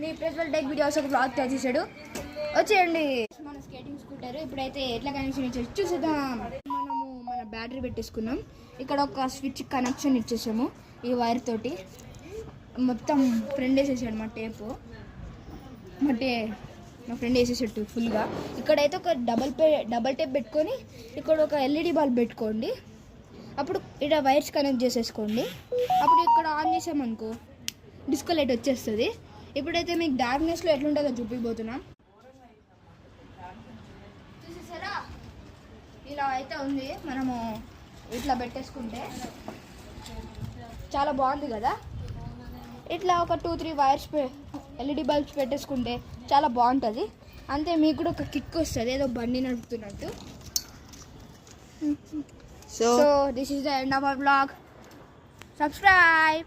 నీ principal tech videos ఒక blog చేసేసాడు. వచ్చేయండి మన స్కేటింగ్ స్కూటర్. ఇప్పుడైతే ఎట్లా కనెక్షన్ ఇచ్చేసి చూసేద్దాం. మనము మన బ్యాటరీ పెట్టేసుకున్నాం. ఇక్కడ ఒక స్విచ్ కనెక్షన్ ఇచ్చేసాము ఈ వైర్ తోటి. మొత్తం ఫ్రెండ్ వేసేసాడు మా టేపు. మా ఫ్రెండ్ వేసేసాడు ఫుల్గా. ఇక్కడైతే ఒక డబల్ టేప్ పెట్టుకొని ఇక్కడ ఒక ఎల్ఈడి బల్బ్ పెట్టుకోండి. అప్పుడు ఇక్కడ వైర్స్ కనెక్ట్ చేసేసుకోండి. అప్పుడు ఇక్కడ ఆన్ చేసామనుకో డిస్కో లైట్ వచ్చేస్తుంది. ఇప్పుడైతే మీకు డార్క్నెస్లో ఎట్లుంటుందో చూపిపోతున్నాం. చూసేసారా, ఇలా అయితే ఉంది. మనము ఇట్లా పెట్టేసుకుంటే చాలా బాగుంది కదా. ఇట్లా ఒక 2-3 వైర్స్ ఎల్ఈడి బల్బ్స్ పెట్టేసుకుంటే చాలా బాగుంటుంది. అంతే, మీకు కూడా ఒక కిక్ వస్తుంది ఏదో బండి నడుపుతున్నట్టు. So this is the end of our vlog. Subscribe.